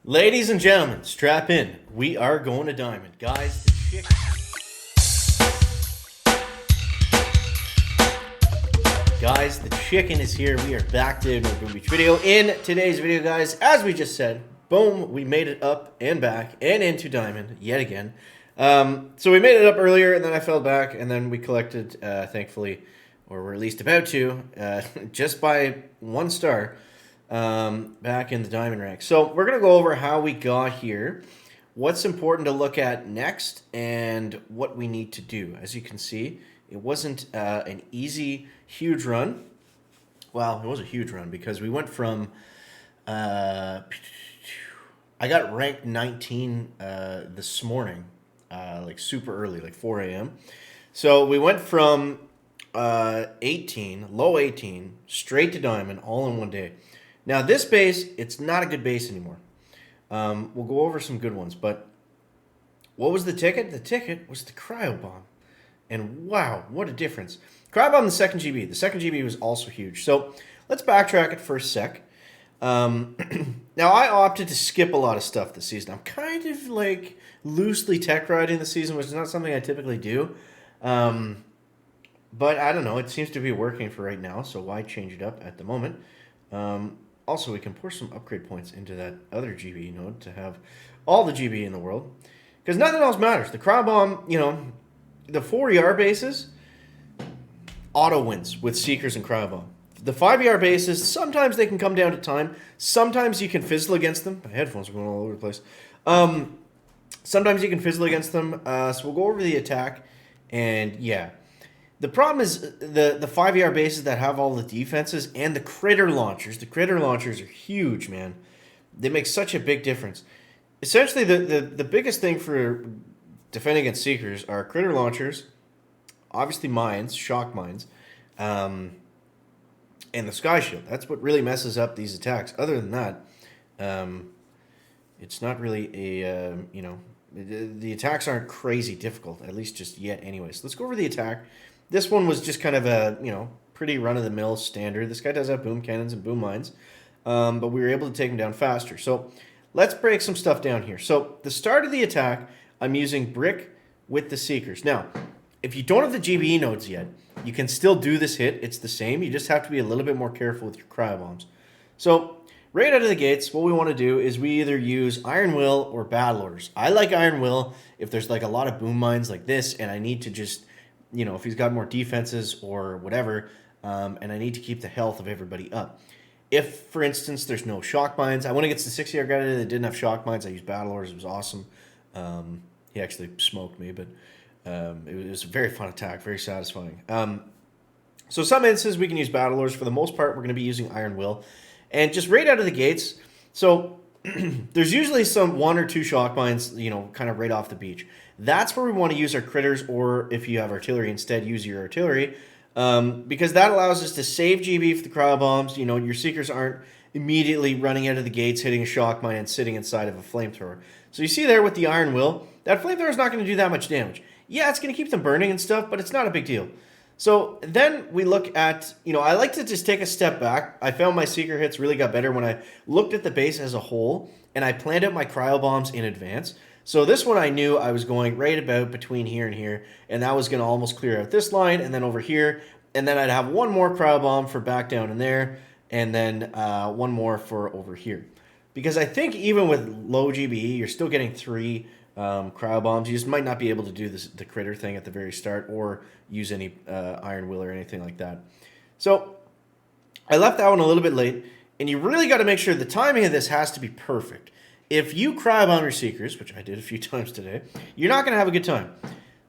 Ladies and gentlemen, strap in. We are going to Diamond. Guys, the chicken is here. We are back to another Boom Beach video. In today's video, guys, as we just said, boom, we made it up and back and into Diamond yet again. So we made it up earlier, and then I fell back, and then we collected, thankfully, or we're at least about to, just by 1 star. Back in the diamond rank. So we're going to go over how we got here, what's important to look at next, and what we need to do. As you can see, it wasn't an easy, huge run. Well, it was a huge run because we went from, I got ranked 19 this morning, like super early, like 4 a.m. So we went from 18, low 18, straight to diamond, all in one day. Now, this base, it's not a good base anymore. We'll go over some good ones, but what was the ticket? The ticket was the cryo bomb. And wow, what a difference. Cryo bomb, the second GB. The second GB was also huge. So let's backtrack it for a sec. Now, I opted to skip a lot of stuff this season. I'm kind of like loosely tech riding the season, which is not something I typically do. But I don't know, it seems to be working for right now, so why change it up at the moment? Also, we can pour some upgrade points into that other GB node to have all the GB in the world. Because nothing else matters. The cryo bomb, you know, the 4 ER bases, auto wins with Seekers and cryo bomb. The 5 ER bases, sometimes they can come down to time. Sometimes you can fizzle against them. My headphones are going all over the place. Sometimes you can fizzle against them. So we'll go over the attack. And yeah. The problem is the 5 ER bases that have all the defenses and the critter launchers. The critter launchers are huge, man. They make such a big difference. Essentially, the biggest thing for defending against Seekers are critter launchers, obviously mines, shock mines, and the sky shield. That's what really messes up these attacks. Other than that, it's not really a, the attacks aren't crazy difficult, at least just yet anyways. Let's go over the attack. This one was just kind of a, pretty run-of-the-mill standard. This guy does have boom cannons and boom mines, but we were able to take him down faster. So let's break some stuff down here. So the start of the attack, I'm using brick with the Seekers. Now, if you don't have the GBE nodes yet, you can still do this hit. It's the same. You just have to be a little bit more careful with your cryo bombs. So right out of the gates, what we want to do is we either use Iron Will or Battle Orders. I like Iron Will if there's like a lot of boom mines like this, and I need to just... if he's got more defenses or whatever, and I need to keep the health of everybody up. If, for instance, there's no shock mines, I went against the 6 ER guy that didn't have shock mines. I used Battle Orders. It was awesome. He actually smoked me, but it was a very fun attack, very satisfying. So some instances we can use Battle Orders. For the most part, we're going to be using Iron Will. And just right out of the gates, so there's usually some 1 or 2 shock mines, kind of right off the beach. That's where we want to use our critters, or if you have artillery instead, use your artillery, because that allows us to save GB for the cryo bombs. Your Seekers aren't immediately running out of the gates, hitting a shock mine, and sitting inside of a flamethrower. So you see there with the Iron Will, that flamethrower is not going to do that much damage. Yeah, it's going to keep them burning and stuff, but it's not a big deal. So then we look at, I like to just take a step back. I found my Seeker hits really got better when I looked at the base as a whole, and I planned out my cryo bombs in advance. So this one I knew I was going right about between here and here, and that was going to almost clear out this line, and then over here, and then I'd have one more cryo bomb for back down in there, and then one more for over here. Because I think even with low GBE, you're still getting 3 cryo bombs. You just might not be able to do the critter thing at the very start or use any Iron Will or anything like that. So I left that one a little bit late, and you really got to make sure the timing of this has to be perfect. If you cryo bomb your Seekers, which I did a few times today, you're not going to have a good time.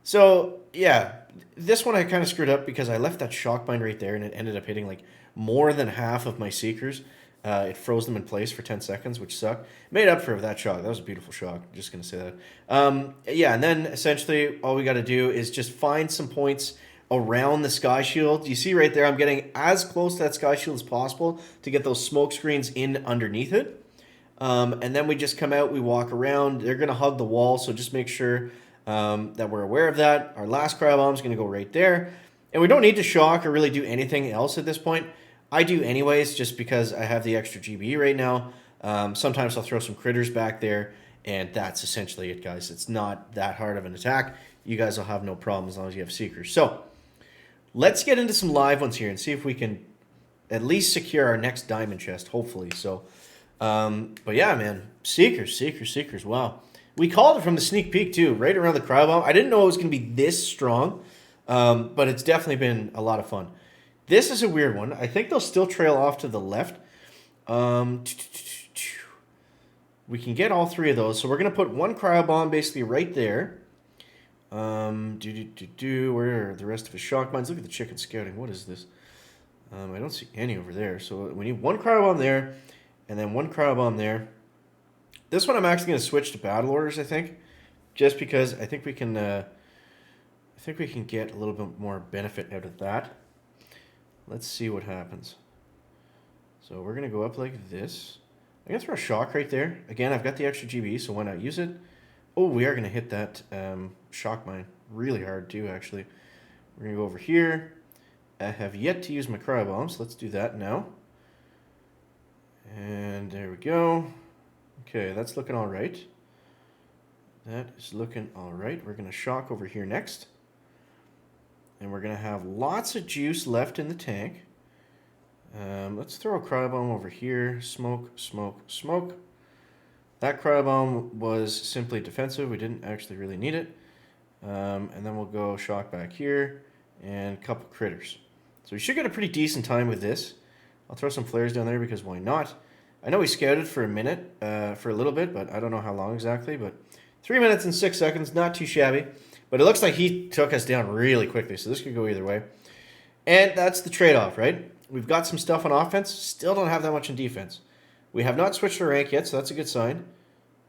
So yeah, this one I kind of screwed up because I left that shock mine right there, and it ended up hitting like more than half of my Seekers. It froze them in place for 10 seconds, which sucked. Made up for that shock. That was a beautiful shock. Just going to say that. Yeah, and then essentially all we got to do is just find some points around the sky shield. You see right there, I'm getting as close to that sky shield as possible to get those smoke screens in underneath it. And then we just come out, we walk around. They're going to hug the wall, so just make sure that we're aware of that. Our last cryo bomb is going to go right there. And we don't need to shock or really do anything else at this point. I do anyways, just because I have the extra GB right now. Sometimes I'll throw some critters back there, and that's essentially it, guys. It's not that hard of an attack. You guys will have no problem as long as you have Seekers. So let's get into some live ones here and see if we can at least secure our next diamond chest, hopefully. So, but yeah, man, Seekers. Wow, we called it from the sneak peek too, right around the cryo bomb. I didn't know it was going to be this strong, but it's definitely been a lot of fun. This is a weird one. I think they'll still trail off to the left. We can get all three of those. So we're going to put one cryo bomb basically right there. Where are the rest of his shock mines? Look at the chicken scouting. What is this? I don't see any over there. So we need one cryo bomb there, and then one cryo bomb there. This one I'm actually going to switch to battle orders, I think, just because I think we can get a little bit more benefit out of that. Let's see what happens. So we're going to go up like this. I'm going to throw a shock right there. Again, I've got the extra GB, so why not use it? Oh, we are going to hit that shock mine really hard too, actually. We're going to go over here. I have yet to use my cryo bombs. Let's do that now. And there we go. Okay, that's looking all right. That is looking all right. We're going to shock over here next. And we're going to have lots of juice left in the tank. Let's throw a cryo bomb over here. Smoke. That cryo bomb was simply defensive. We didn't actually really need it. And then we'll go shock back here and a couple critters. So we should get a pretty decent time with this. I'll throw some flares down there because why not? I know we scouted for a minute, for a little bit, but I don't know how long exactly. But 3 minutes and 6 seconds, not too shabby. But it looks like he took us down really quickly, so this could go either way. And that's the trade-off, right? We've got some stuff on offense, still don't have that much in defense. We have not switched our rank yet, so that's a good sign.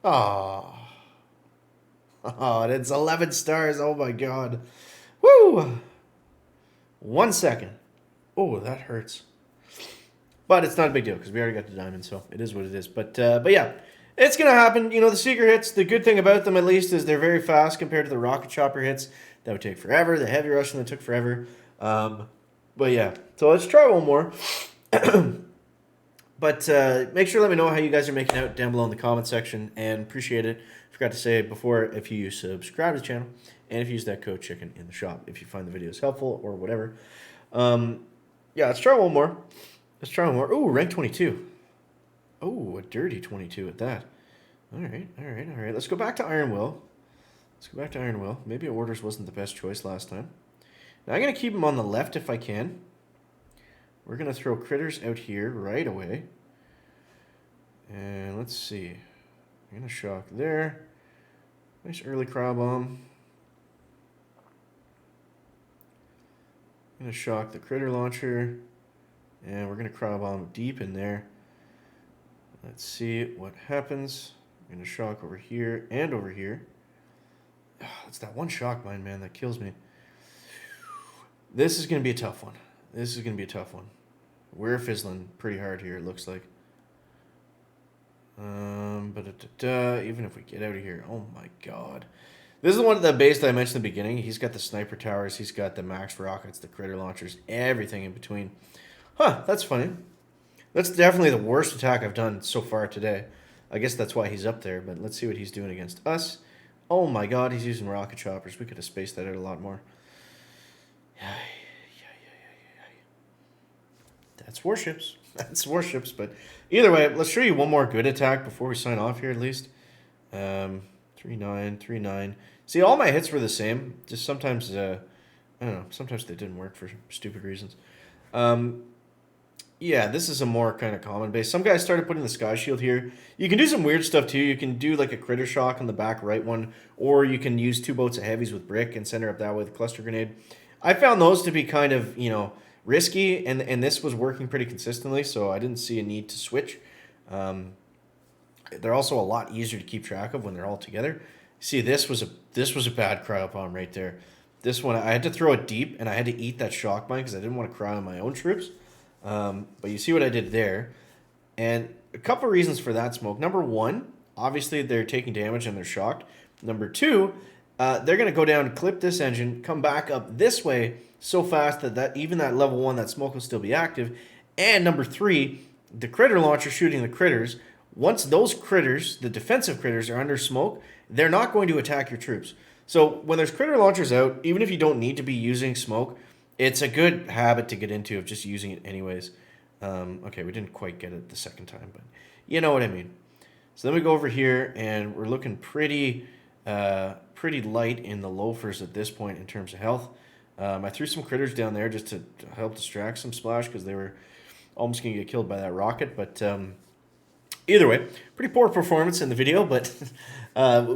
Oh, and it's 11 stars. Oh my god. Woo! 1 second. Oh, that hurts. But it's not a big deal because we already got the diamond, so it is what it is. But yeah, it's going to happen. You know, the Seeker hits, the good thing about them at least is they're very fast compared to the Rocket Chopper hits. That would take forever. The Heavy Russian that took forever. But yeah, so let's try one more. But make sure to let me know how you guys are making out down below in the comment section, and appreciate it. Forgot to say before, if you subscribe to the channel and if you use that code chicken in the shop, if you find the videos helpful or whatever. Yeah, let's try one more. Ooh, rank 22. Oh, a dirty 22 at that. All right. Let's go back to Iron Will. Maybe Orders wasn't the best choice last time. Now I'm going to keep him on the left if I can. We're going to throw critters out here right away. And let's see. I'm going to shock there. Nice early cryo bomb. I'm going to shock the critter launcher. And we're going to cryo bomb deep in there. Let's see what happens. I'm going to shock over here and over here. Oh, it's that one shock mine, man, that kills me. This is going to be a tough one. We're fizzling pretty hard here, it looks like. Even if we get out of here, oh my god. This is the one at the base that I mentioned in the beginning. He's got the sniper towers, he's got the max rockets, the critter launchers, everything in between. Huh, that's funny. That's definitely the worst attack I've done so far today. I guess that's why he's up there, but let's see what he's doing against us. Oh my god, he's using rocket choppers. We could have spaced that out a lot more. That's warships. But either way, let's show you one more good attack before we sign off here at least. 3-9, 3-9. See, all my hits were the same. Just sometimes, I don't know, sometimes they didn't work for stupid reasons. Yeah, this is a more kind of common base. Some guys started putting the sky shield here. You can do some weird stuff too. You can do like a critter shock on the back right one, or you can use 2 boats of heavies with brick and center up that with a cluster grenade. I found those to be kind of, you know, risky, and this was working pretty consistently, so I didn't see a need to switch. They're also a lot easier to keep track of when they're all together. See, this was a bad cryo bomb right there. This one, I had to throw it deep, and I had to eat that shock mine because I didn't want to cryo my own troops. But you see what I did there. And a couple of reasons for that, Smoke. Number one, obviously they're taking damage and they're shocked. Number two, they're going to go down, clip this engine, come back up this way so fast that even that level 1, that Smoke will still be active. And number three, the critter launcher shooting the critters Once those critters, the defensive critters, are under smoke, they're not going to attack your troops. So when there's critter launchers out, even if you don't need to be using smoke, it's a good habit to get into of just using it anyways. Okay, we didn't quite get it the second time, but you know what I mean. So then we go over here, and we're looking pretty light in the loafers at this point in terms of health. I threw some critters down there just to help distract some splash because they were almost going to get killed by that rocket. But either way, pretty poor performance in the video, but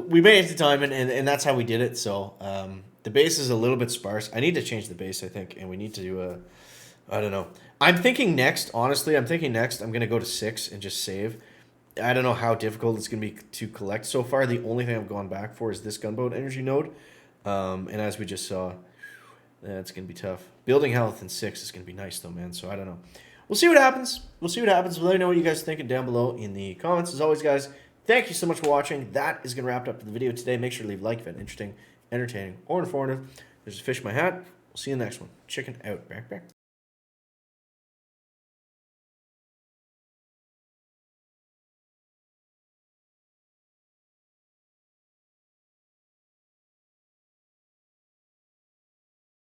we made it to time, and that's how we did it. So the base is a little bit sparse. I need to change the base, I think, and we need to do I don't know. I'm thinking next, honestly, I'm going to go to 6 and just save. I don't know how difficult it's going to be to collect. So far, the only thing I've gone back for is this gunboat energy node. And as we just saw, that's going to be tough. Building health in 6 is going to be nice, though, man. So I don't know. We'll see what happens. Let me know what you guys are thinking down below in the comments. As always, guys, thank you so much for watching. That is going to wrap up the video today. Make sure to leave a like if it's interesting, entertaining, or informative. There's a fish in my hat. We'll see you in the next one. Chicken out. Back.